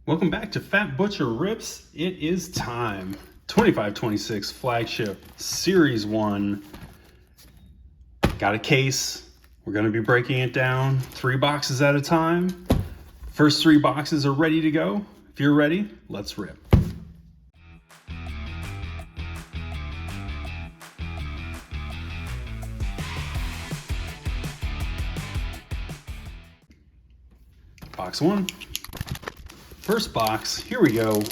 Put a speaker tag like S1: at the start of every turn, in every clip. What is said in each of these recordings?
S1: Welcome back to Fat Butcher Rips. It is time. 25-26 flagship Series 1. Got a case. We're going to be breaking it down 3 boxes at a time. First 3 boxes are ready to go. If you're ready, let's rip. Box 1. First box, here we go.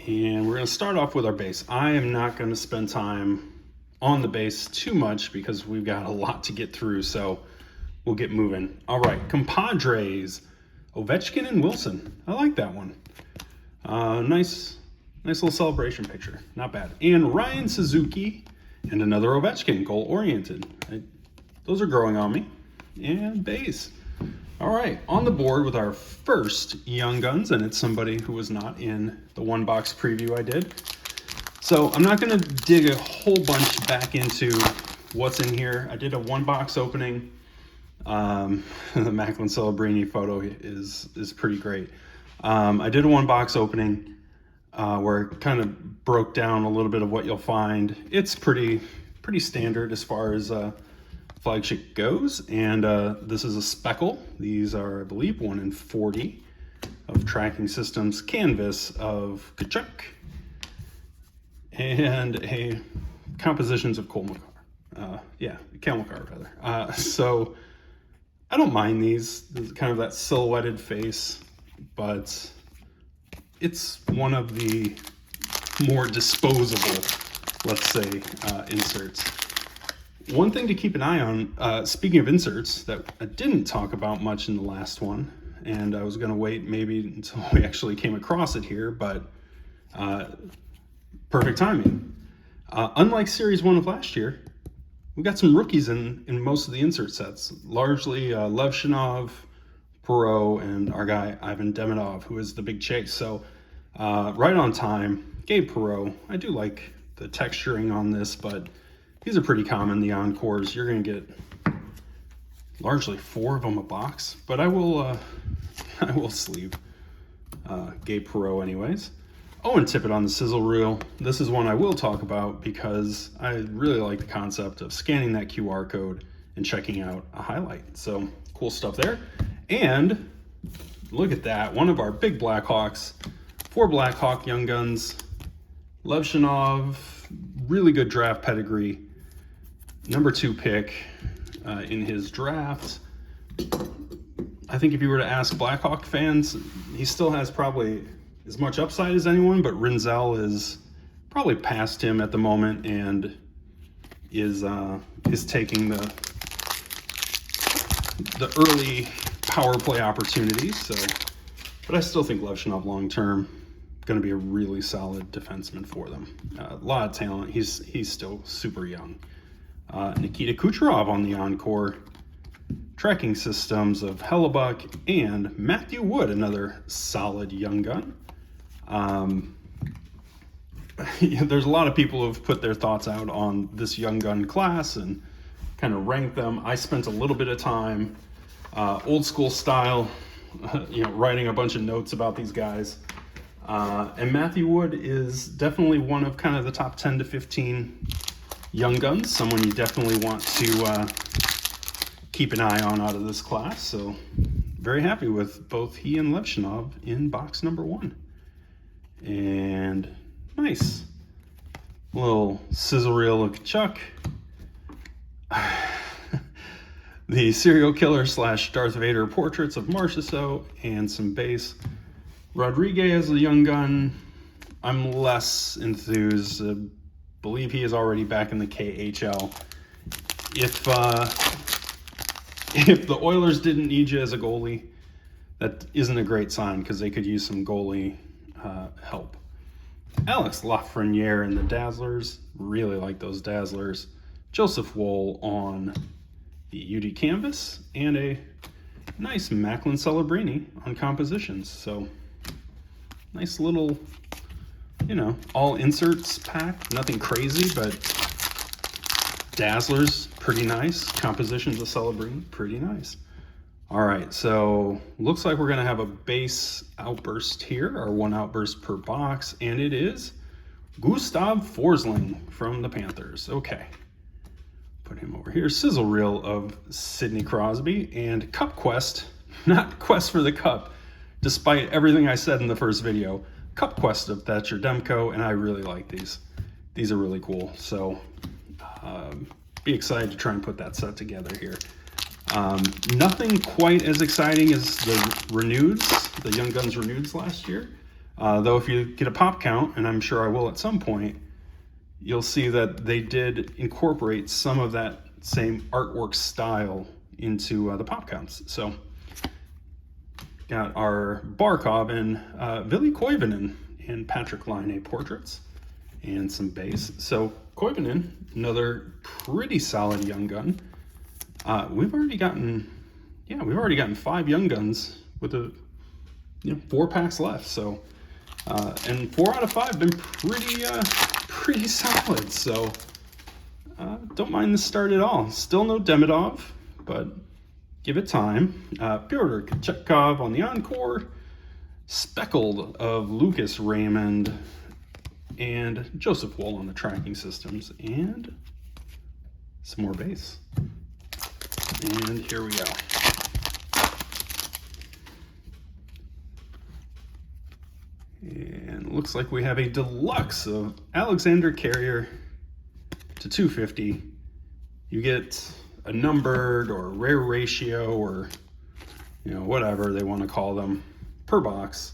S1: And we're going to start off with our base. I am not going to spend time on the base too much because we've got a lot to get through, so we'll get moving. All right, Compadres, Ovechkin and Wilson. I like that one. Nice little celebration picture. Not bad. And Ryan Suzuki and another Ovechkin, goal-oriented. Those are growing on me. And base. All right, on the board with our first Young Guns, and it's somebody who was not in the 1-box preview I did. So I'm not going to dig a whole bunch back into what's in here. I did a 1-box opening. The Macklin Celebrini photo is pretty great. I did a 1-box opening where it kind of broke down a little bit of what you'll find. It's pretty standard as far as flagship goes, and this is a speckle. These are, I believe, 1 in 40 of Tracking Systems canvas of Kachuk and a compositions of Cole McCarr. Cal McCarr rather. So I don't mind these. There's kind of that silhouetted face, but it's one of the more disposable, let's say, inserts. One thing to keep an eye on, speaking of inserts, that I didn't talk about much in the last one, and I was going to wait maybe until we actually came across it here, but perfect timing. Unlike Series 1 of last year, we got some rookies in most of the insert sets, largely Levshinov, Perot, and our guy Ivan Demidov, who is the big chase. So right on time, Gabe Perot. I do like the texturing on this, but these are pretty common, the Encores. You're going to get largely 4 of them a box, but I will sleeve Gabe Perot anyways. Oh, and tip it on the sizzle reel. This is one I will talk about because I really like the concept of scanning that QR code and checking out a highlight. So cool stuff there. And look at that, one of our big Blackhawks, 4 Blackhawk Young Guns, Levshinov, really good draft pedigree. Number 2 pick in his draft. I think if you were to ask Blackhawk fans, he still has probably as much upside as anyone, but Rinzel is probably past him at the moment and is taking the early power play opportunities. So, but I still think Levshinov long term going to be a really solid defenseman for them. A lot of talent. He's still super young. Nikita Kucherov on the Encore. Tracking Systems of Hellebuck and Matthew Wood, another solid young gun. There's a lot of people who have put their thoughts out on this young gun class and kind of ranked them. I spent a little bit of time, old school style, writing a bunch of notes about these guys. And Matthew Wood is definitely one of kind of the top 10 to 15 young guns, someone you definitely want to keep an eye on out of this class. So very happy with both he and Levshinov in box number 1. And nice little sizzle reel of Kachuk. The serial killer / Darth Vader portraits of Marchessault and some base. Rodriguez, a young gun, I'm less enthused. Believe he is already back in the KHL. If the Oilers didn't need you as a goalie, that isn't a great sign because they could use some goalie help. Alex Lafreniere and the Dazzlers, really like those Dazzlers. Joseph Woll on the UD canvas and a nice Macklin Celebrini on compositions. So nice little, all inserts pack, nothing crazy, but Dazzlers pretty nice. Compositions of Celebrini, pretty nice. All right, so looks like we're gonna have a base outburst here, or one outburst per box, and it is Gustav Forsling from the Panthers. Okay, put him over here. Sizzle reel of Sidney Crosby, and Cup Quest, not Quest for the Cup, despite everything I said in the first video. Cup Quest of Thatcher Demko, and I really like these. These are really cool, so be excited to try and put that set together here. Nothing quite as exciting as the Reneweds, the Young Guns Reneweds last year. Though if you get a pop count, and I'm sure I will at some point, you'll see that they did incorporate some of that same artwork style into the pop counts. So got our Barkov and Ville Koivunen and Patrick Laine portraits and some base. So Koivunen, another pretty solid young gun. We've already gotten 5 young guns with 4 packs left. So and 4 out of 5 been pretty solid. So don't mind the start at all. Still no Demidov, but give it time. Pyotr Kochetkov on the encore, speckled of Lucas Raymond, and Joseph Woll on the tracking systems, and some more base. And here we go. And looks like we have a deluxe of Alexander Carrier to 250. You get a numbered or rare ratio, or whatever they want to call them, per box.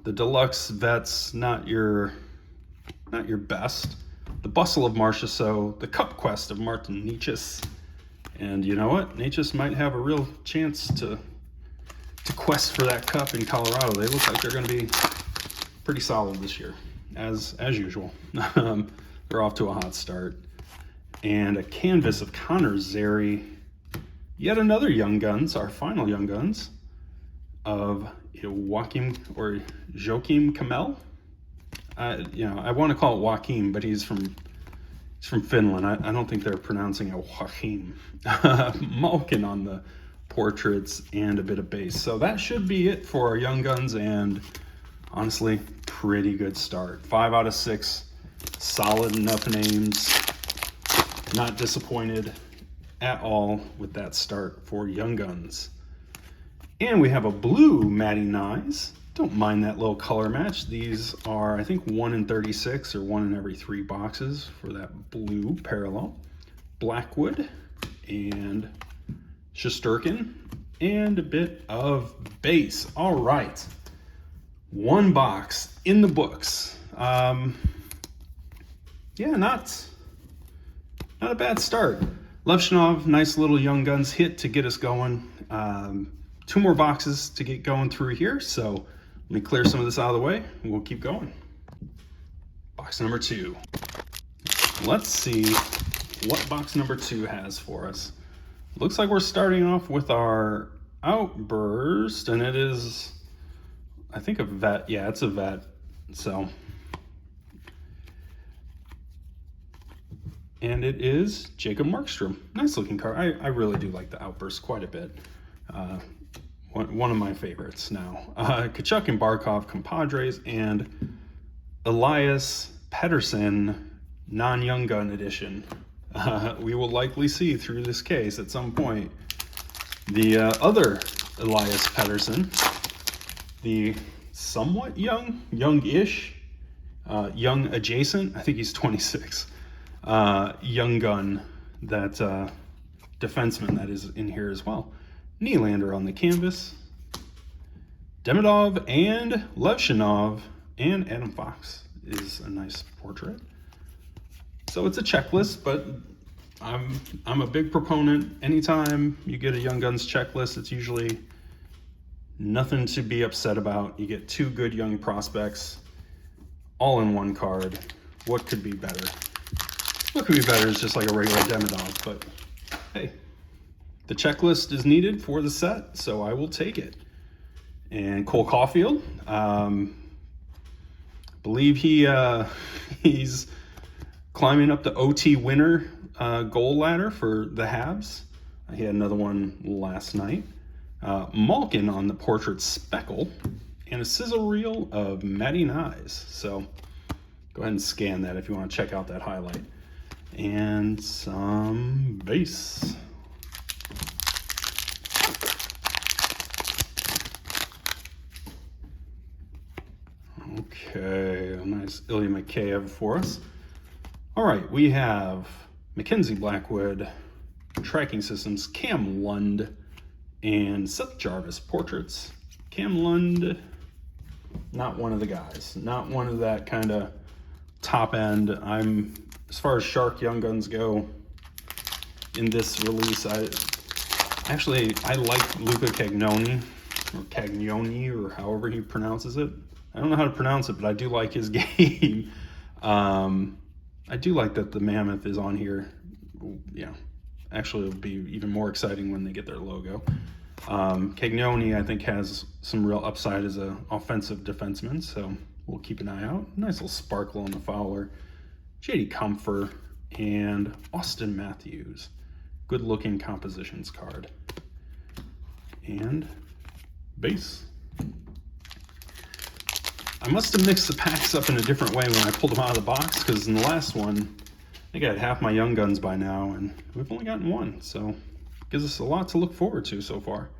S1: The deluxe vet's not your best. The Bustle of Marchessault, the Cup Quest of Martin Necas, and you know what? Necas might have a real chance to quest for that cup in Colorado. They look like they're going to be pretty solid this year, as usual. They're off to a hot start. And a canvas of Connor Zary. Yet another Young Guns, our final Young Guns, of Joakim Kamel. I want to call it Joakim, but he's from Finland. I don't think they're pronouncing it Joakim. Malkin on the portraits and a bit of base. So that should be it for our Young Guns, and honestly, pretty good start. 5 out of 6, solid enough names. Not disappointed at all with that start for Young Guns. And we have a blue Matty Nyes. Don't mind that little color match. These are, I think, 1 in 36 or 1 in every 3 boxes for that blue parallel. Blackwood and Shesterkin and a bit of base. All right. 1 box in the books. Not a bad start. Levshinov, nice little Young Guns hit to get us going. 2 more boxes to get going through here, so let me clear some of this out of the way and we'll keep going. Box number 2. Let's see what box number 2 has for us. Looks like we're starting off with our Outburst, and it is, I think, a vet. Yeah, it's a vet. So, and it is Jacob Markstrom. Nice looking card. I really do like the Outburst quite a bit. One of my favorites now. Tkachuk and Barkov compadres, and Elias Pettersson non-Young Gun edition. We will likely see through this case at some point the other Elias Pettersson, the somewhat young-ish, young adjacent, I think he's 26, Young Gun, that defenseman that is in here as well. Nylander on the canvas, Demidov and Levshinov, and Adam Fox is a nice portrait. So it's a checklist, but I'm a big proponent. Anytime you get a Young Guns checklist, it's usually nothing to be upset about. You get 2 good young prospects all in 1 card. What could be better? What could be better is just like a regular Demidov, but hey, the checklist is needed for the set, so I will take it. And Cole Caulfield, believe he's climbing up the OT winner goal ladder for the Habs. He had another one last night. Malkin on the portrait speckle, and a sizzle reel of Matty Nyes. So go ahead and scan that if you want to check out that highlight. And some base. Okay, a nice Ilya Mikheyev for us. All right, we have Mackenzie Blackwood, Tracking Systems, Cam Lund, and Seth Jarvis portraits. Cam Lund, not one of the guys, not one of that kind of top end. As far as Shark Young Guns go in this release, I like Luca Cagnoni, or however he pronounces it. I don't know how to pronounce it, but I do like his game. I do like that the Mammoth is on here. Yeah, actually it'll be even more exciting when they get their logo. Cagnoni, I think, has some real upside as an offensive defenseman, so we'll keep an eye out. Nice little sparkle on the Fowler. JD Comfer and Austin Matthews. Good looking compositions card. And base. I must have mixed the packs up in a different way when I pulled them out of the box, because in the last one, I think I had half my Young Guns by now, and we've only gotten one, so it gives us a lot to look forward to so far.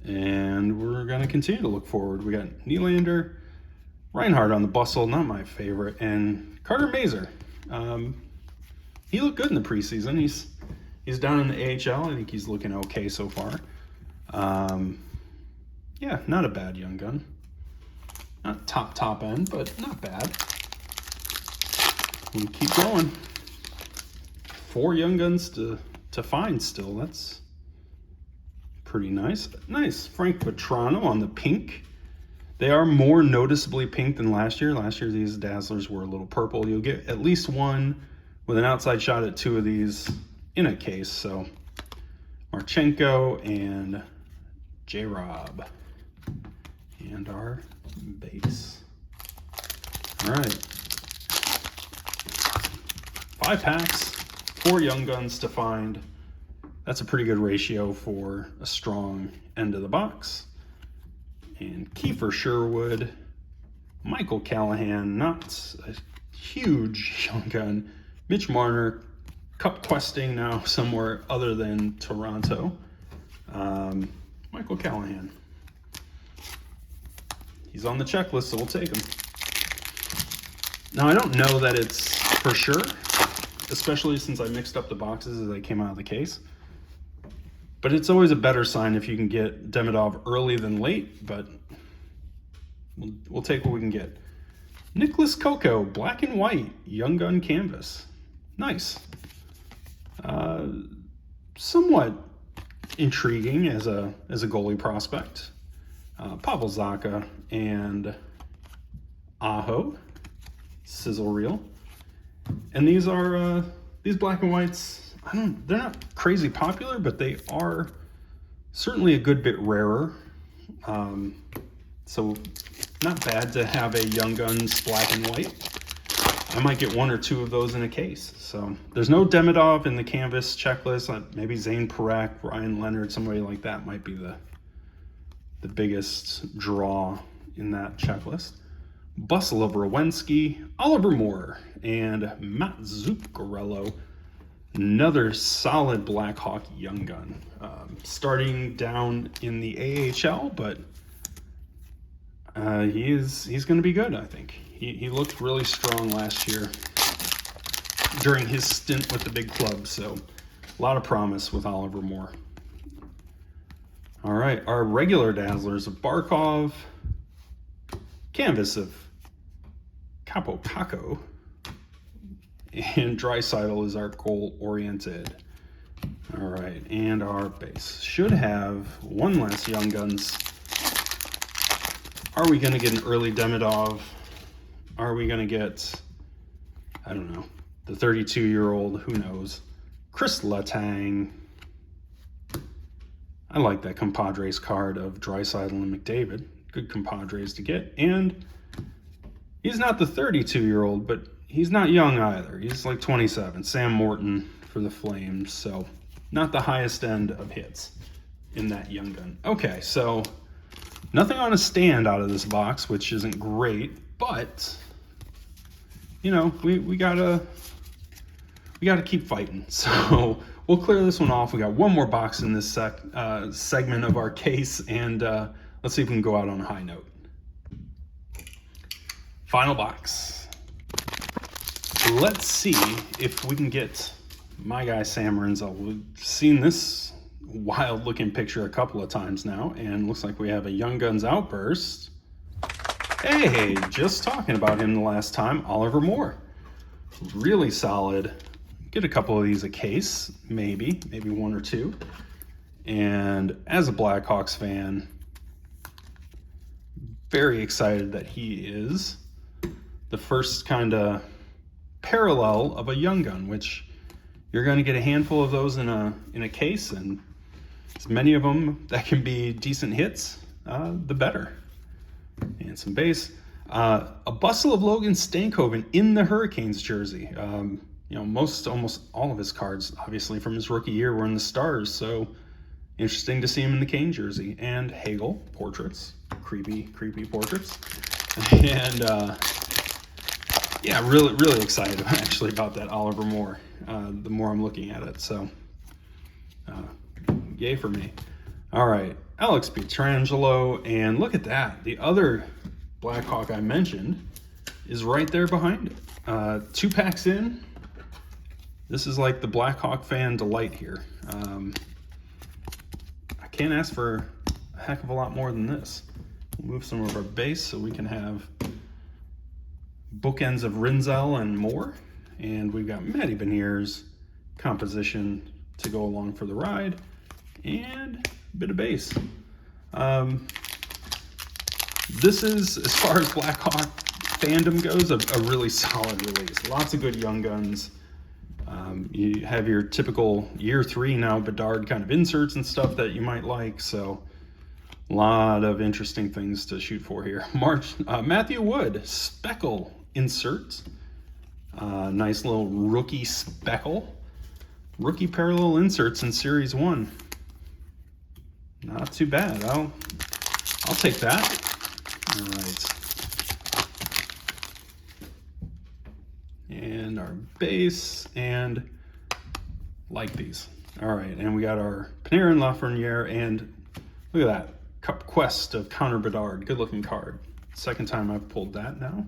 S1: And we're going to continue to look forward. We got Nylander, Reinhardt on the bustle, not my favorite, and Carter Mazur. He looked good in the preseason. He's down in the AHL. I think he's looking okay so far. Yeah, not a bad Young Gun. Not top end, but not bad. We keep going. 4 Young Guns to find still. That's pretty nice. Nice. Frank Petrano on the pink. They are more noticeably pink than last year. Last year, these Dazzlers were a little purple. You'll get at least one with an outside shot at 2 of these in a case. So Marchenko and J-Rob. And our base. All right. 5 packs, 4 Young Guns to find. That's a pretty good ratio for a strong end of the box. And Kiefer Sherwood, Michael Callahan, not a huge Young Gun. Mitch Marner, cup questing now somewhere other than Toronto. Michael Callahan. He's on the checklist, so we'll take him. Now, I don't know that it's for sure, especially since I mixed up the boxes as they came out of the case. But it's always a better sign if you can get Demidov early than late, but we'll take what we can get. Nicholas Coco, black and white, Young Gun canvas. Nice. Somewhat intriguing as a goalie prospect. Pavel Zacha and Aho, sizzle reel. And these are these black and whites. They're not crazy popular, but they are certainly a good bit rarer. So not bad to have a Young Guns black and white. I might get 1 or 2 of those in a case. So there's no Demidov in the canvas checklist. Maybe Zane Parekh, Ryan Leonard, somebody like that might be the biggest draw in that checklist. Bustle of Rowensky, Oliver Moore, and Matt Zuccarello. Another solid Blackhawk Young Gun. Starting down in the AHL, but he's going to be good, I think. He looked really strong last year during his stint with the big club, so a lot of promise with Oliver Moore. All right, our regular Dazzlers of Barkov, canvas of Capo Caco, and Draisaitl is our goal-oriented. All right, and our base should have 1 less Young Guns. Are we going to get an early Demidov? Are we going to get, I don't know, the 32-year-old, who knows, Chris Letang. I like that compadres card of Draisaitl and McDavid. Good compadres to get. And he's not the 32-year-old, but he's not young either. He's like 27. Sam Morton for the Flames, so not the highest end of hits in that young gun. Okay, so nothing on a stand out of this box, which isn't great, but you know, we gotta keep fighting. So we'll clear this one off. We got one more box in this segment of our case, and let's see if we can go out on a high note. Final box. Let's see if we can get my guy Sam Renzel. We've seen this wild looking picture a couple of times now, and looks like we have a Young Guns Outburst. Hey, just talking about him the last time, Oliver Moore. Really solid. Get a couple of these a case, maybe one or two. And as a Blackhawks fan, very excited that he is the first kind of parallel of a young gun, which you're going to get a handful of those in a case, and as many of them that can be decent hits, the better. And some base. A bustle of Logan Stankoven in the Hurricanes jersey. You know, almost all of his cards, obviously from his rookie year, were in the Stars, so interesting to see him in the Kane jersey. And Hagel portraits, creepy portraits. And yeah, really excited actually about that Oliver Moore. The more I'm looking at it, so yay for me. All right, Alex Pietrangelo, and look at that. The other Blackhawk I mentioned is right there behind it. 2 packs in. This is like the Blackhawk fan delight here. I can't ask for a heck of a lot more than this. We'll move some of our base so we can have bookends of Renzel and Moore. And we've got Matty Beniers composition to go along for the ride, and a bit of base. This is, as far as Blackhawk fandom goes, a really solid release. Lots of good young guns. You have your typical year 3 now Bedard kind of inserts and stuff that you might like, so a lot of interesting things to shoot for here. Matthew Wood speckle insert. Nice little rookie speckle. Rookie parallel inserts in Series 1. Not too bad. I'll take that. All right. And our base, and like these. All right, and we got our Panarin Lafreniere, and look at that. Cup Quest of Connor Bedard. Good looking card. Second time I've pulled that now.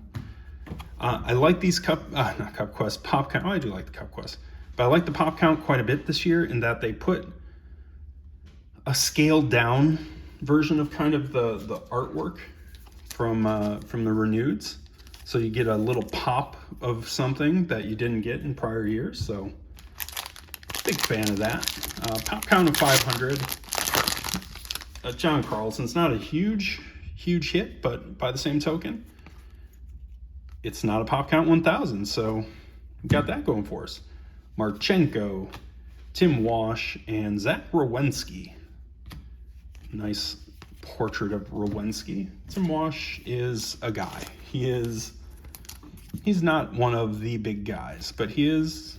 S1: I like these not Cup Quest, Pop Count. Oh, I do like the Cup Quest. But I like the Pop Count quite a bit this year in that they put a scaled down version of kind of the artwork from the reneweds. So you get a little pop of something that you didn't get in prior years. So big fan of that. Pop Count of 500. John Carlson's not a huge hit, but by the same token, it's not a Pop Count 1000, so we got that going for us. Marchenko, Tim Wash, and Zach Rowensky. Nice portrait of Rowensky. Tim Wash is a guy. He's not one of the big guys, but he's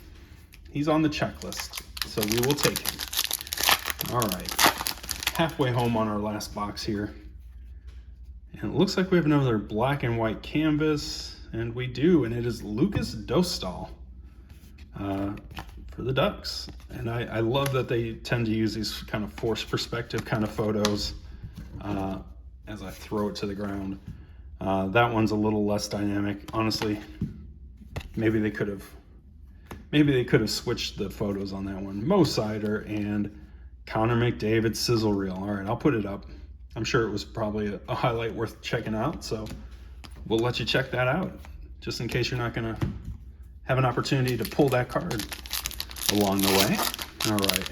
S1: on the checklist, so we will take him. All right, halfway home on our last box here. And it looks like we have another black and white canvas. And we do, and it is Lucas Dostal for the Ducks. And I love that they tend to use these kind of forced perspective kind of photos as I throw it to the ground. That one's a little less dynamic. Honestly, maybe they could have switched the photos on that one. Mo Sider and Connor McDavid sizzle reel. All right, I'll put it up. I'm sure it was probably a highlight worth checking out, so we'll let you check that out, just in case you're not going to have an opportunity to pull that card along the way. All right.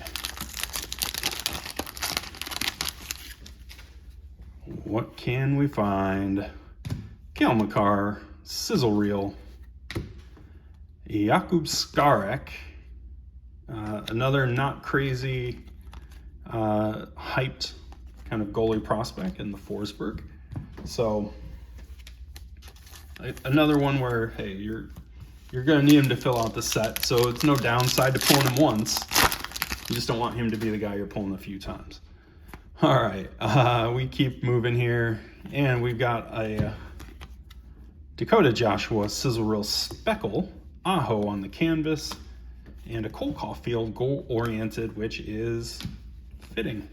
S1: What can we find? Cale Makar, sizzle reel. Jakub Skarek, another not crazy hyped kind of goalie prospect in the Forsberg. So another one where, hey, you're You're going to need him to fill out the set, so it's no downside to pulling him once. You just don't want him to be the guy you're pulling a few times. All right, we keep moving here, and we've got a Dakota Joshua Sizzle Reel Speckle Aho on the canvas, and a Cole Caulfield goal-oriented, which is fitting,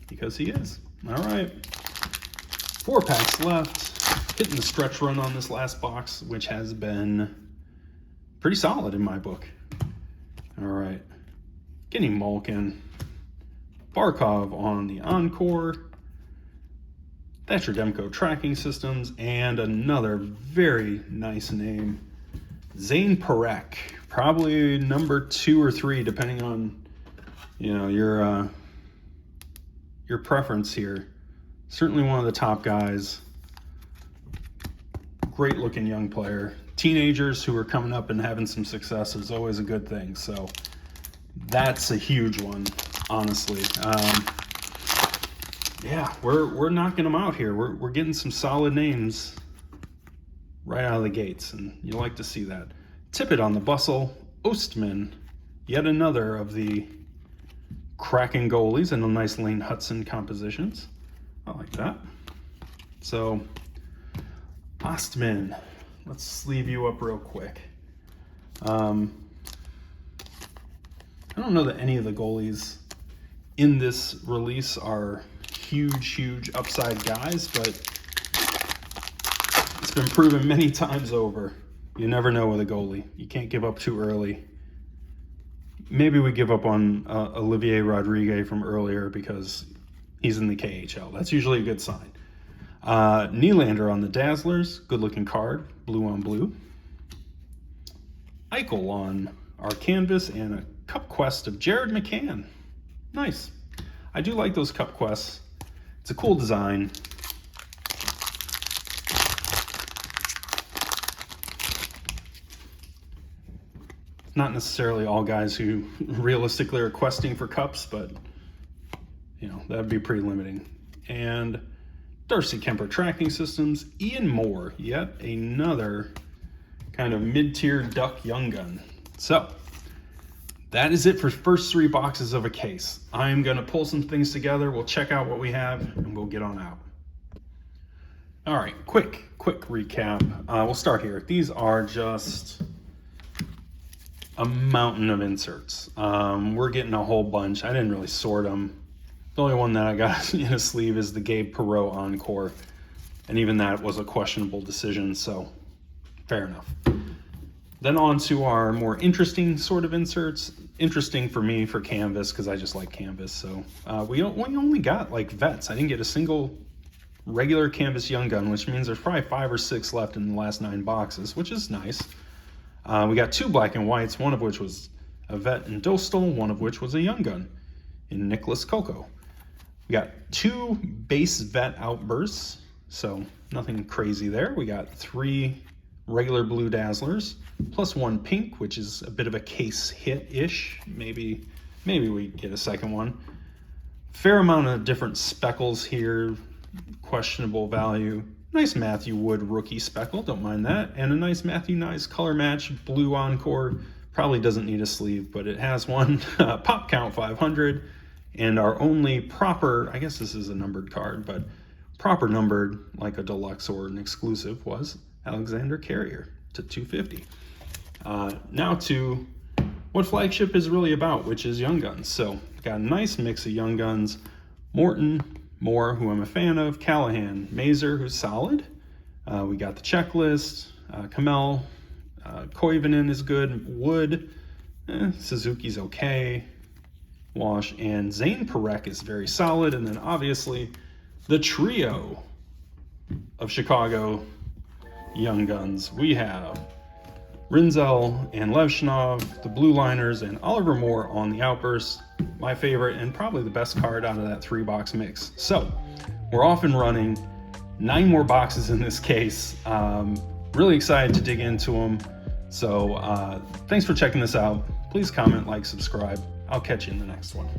S1: because he is. All right, 4 packs left. Hitting the stretch run on this last box, which has been pretty solid in my book. All right, Kenny Malkin, Barkov on the Encore, Thatcher Demko Tracking Systems, and another very nice name, Zane Parekh, probably number 2 or 3, depending on your preference here. Certainly one of the top guys. Great looking young player. Teenagers who are coming up and having some success is always a good thing. So that's a huge one, honestly. Yeah, we're knocking them out here. We're getting some solid names right out of the gates, and you like to see that. Tippett on the Bustle, Ostman, yet another of the cracking goalies, and a nice Lane Hudson compositions. I like that. So, Ostman, let's sleeve you up real quick. I don't know that any of the goalies in this release are huge upside guys, but it's been proven many times over. You never know with a goalie. You can't give up too early. Maybe we give up on Olivier Rodriguez from earlier because he's in the KHL. That's usually a good sign. Nylander on the Dazzlers. Good looking card. Blue on blue. Eichel on our canvas, and a Cup Quest of Jared McCann. Nice. I do like those Cup Quests. It's a cool design. Not necessarily all guys who realistically are questing for cups, but that'd be pretty limiting. And Darcy Kemper Tracking Systems, Ian Moore, yet another kind of mid-tier Duck Young Gun. So that is it for first 3 boxes of a case. I'm gonna pull some things together. We'll check out what we have, and we'll get on out. All right, quick recap. We'll start here. These are just a mountain of inserts. We're getting a whole bunch. I didn't really sort them. The only one that I got in a sleeve is the Gabe Perreault Encore, and even that was a questionable decision, so fair enough. Then on to our more interesting sort of inserts. Interesting for me for canvas, because I just like canvas. So we only got like vets. I didn't get a single regular canvas Young Gun, which means there's probably 5 or 6 left in the last 9 boxes, which is nice. We got 2 black and whites, one of which was a vet in Dostal, one of which was a Young Gun in Nicholas Coco. We got 2 base vet outbursts, so nothing crazy there. We got 3 regular blue Dazzlers, plus 1 pink, which is a bit of a case hit-ish. Maybe we get a second one. Fair amount of different speckles here, questionable value. Nice Matthew Wood rookie speckle, don't mind that. And a nice Matthew Nyes color match blue Encore. Probably doesn't need a sleeve, but it has one. Pop count 500. And our only proper, I guess this is a numbered card, but proper numbered, like a deluxe or an exclusive, was Alexander Carrier to 250. Now to what Flagship is really about, which is Young Guns. So got a nice mix of Young Guns. Morton, Moore, who I'm a fan of, Callahan, Mazer, who's solid. We got the checklist, Kamel, Koivunen is good, Wood, Suzuki's okay, Wash, and Zane Parekh is very solid. And then obviously the trio of Chicago Young Guns. We have Rinzel and Levshinov, the Blue Liners, and Oliver Moore on the Outburst. My favorite and probably the best card out of that 3-box mix. So we're off and running. 9 more boxes in this case. Really excited to dig into them. So thanks for checking this out. Please comment, like, subscribe. I'll catch you in the next one.